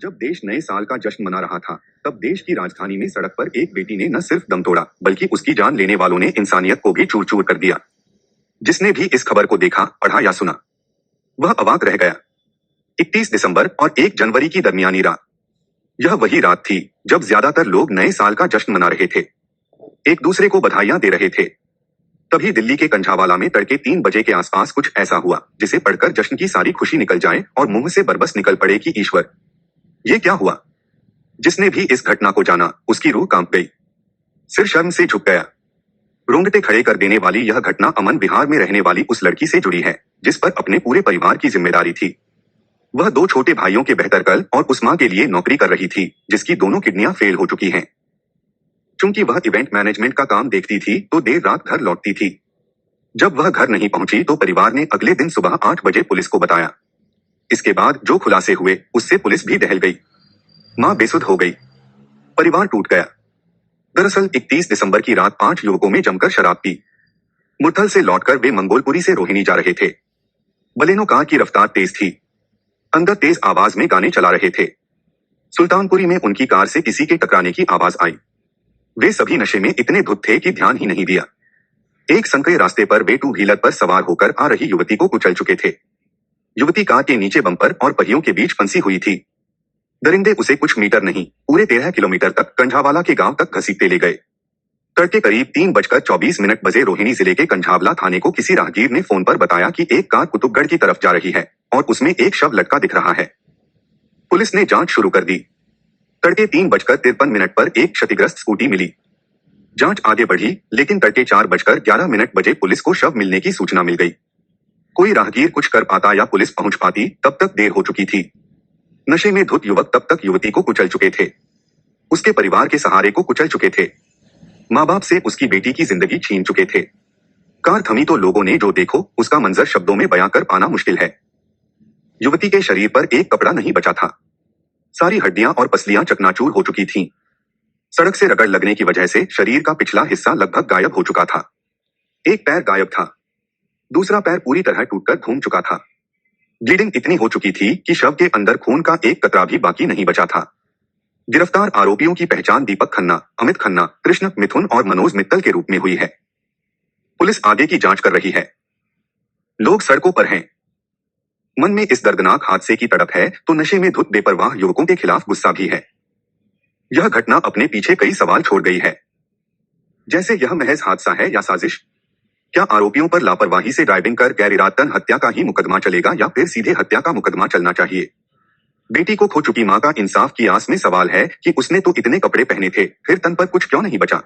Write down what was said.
जब देश नए साल का जश्न मना रहा था, तब देश की राजधानी में सड़क पर एक बेटी ने न सिर्फ दम तोड़ा, बल्कि उसकी जान लेने वालों ने इंसानियत को भी चूर चूर कर दिया। जिसने भी इस खबर को देखा, पढ़ा या सुना, वह अवाक रह गया। 31 दिसंबर और 1 जनवरी की दरमियानी रात। यह वही रात थी जब ज्यादातर लोग नए साल का जश्न मना रहे थे, एक दूसरे को बधाइयां दे रहे थे। तभी दिल्ली के कंझावाला में तड़के 3 बजे के आसपास कुछ ऐसा हुआ जिसे पढ़कर जश्न की सारी खुशी निकल जाए और मुंह से बरबस निकल पड़े कि ईश्वर, ये क्या हुआ। जिसने भी इस घटना को जाना, उसकी रूह कांप गई, सिर शर्म से झुक गया। रोंगटे खड़े कर देने वाली यह घटना अमन विहार में रहने वाली उस लड़की से जुड़ी है जिस पर अपने पूरे परिवार की जिम्मेदारी थी। वह 2 छोटे भाइयों के बेहतर कल और उस मां के लिए नौकरी कर रही थी जिसकी दोनों किडनियां फेल हो चुकी हैं। चूंकि वह इवेंट मैनेजमेंट का काम देखती थी तो देर रात घर लौटती थी। जब वह घर नहीं पहुंची तो परिवार ने अगले दिन सुबह 8 बजे पुलिस को बताया। इसके बाद जो खुलासे हुए उससे पुलिस भी दहल गई। मां बेसुध हो गई, परिवार टूट गया। दरअसल 31 दिसंबर की रात 5 युवकों में जमकर शराब पी मुरथल से लौटकर वे मंगोलपुरी से रोहिणी जा रहे थे। बलेनो कार की रफ्तार तेज थी, अंदर तेज आवाज में गाने चला रहे थे। सुल्तानपुरी में उनकी कार से किसी के टकराने की आवाज आई। वे सभी नशे में इतने धुत थे कि ध्यान ही नहीं दिया। एक संकरे रास्ते पर वे 2 व्हीलर पर सवार होकर आ रही युवती को कुचल चुके थे। युवती कार के नीचे बम्पर और पहियों के बीच फंसी हुई थी। दरिंदे उसे कुछ मीटर नहीं, पूरे 13 किलोमीटर तक कंझावाला के गांव तक घसीटते ले गए। तड़के करीब 3:24 बजे रोहिणी जिले के कंझावला थाने को किसी राहगीर ने फोन पर बताया कि एक कार कुतुबगढ़ की तरफ जा रही है और उसमें एक शव लटका दिख रहा है। पुलिस ने जांच शुरू कर दी। तड़के 3:53 पर एक क्षतिग्रस्त स्कूटी मिली। जांच आगे बढ़ी, लेकिन तड़के 4:11 बजे पुलिस को शव मिलने की सूचना मिल गई। कोई राहगीर कुछ कर पाता या पुलिस पहुंच पाती, तब तक देर हो चुकी थी। नशे में धुत युवक तब तक युवती को कुचल चुके थे, उसके परिवार के सहारे को कुचल चुके थे, माँ बाप से उसकी बेटी की जिंदगी छीन चुके थे। कार थमी तो लोगों ने जो देखो उसका मंजर शब्दों में बयां कर पाना मुश्किल है। युवती के शरीर पर एक कपड़ा नहीं बचा था, सारी हड्डियां और पसलियां चकनाचूर हो चुकी थीं। सड़क से रगड़ लगने की वजह से शरीर का पिछला हिस्सा लगभग गायब हो चुका था। एक पैर गायब था, दूसरा पैर पूरी तरह टूटकर घूम चुका था। ब्लीडिंग इतनी हो चुकी थी कि शव के अंदर खून का एक कतरा भी बाकी नहीं बचा था। गिरफ्तार आरोपियों की पहचान दीपक खन्ना, अमित खन्ना, कृष्ण मिथुन और मनोज मित्तल के रूप में हुई है। पुलिस आगे की जांच कर रही है। लोग सड़कों पर हैं। मन में इस दर्दनाक हादसे की तड़प है तो नशे में धुत बेपरवाह युवकों के खिलाफ गुस्सा भी है। यह घटना अपने पीछे कई सवाल छोड़ गई है, जैसे यह महज हादसा है या साजिश? क्या आरोपियों पर लापरवाही से ड्राइविंग कर गैर इरादतन हत्या का ही मुकदमा चलेगा या फिर सीधे हत्या का मुकदमा चलना चाहिए? बेटी को खो चुकी मां का इंसाफ की आस में सवाल है कि उसने तो इतने कपड़े पहने थे, फिर तन पर कुछ क्यों नहीं बचा?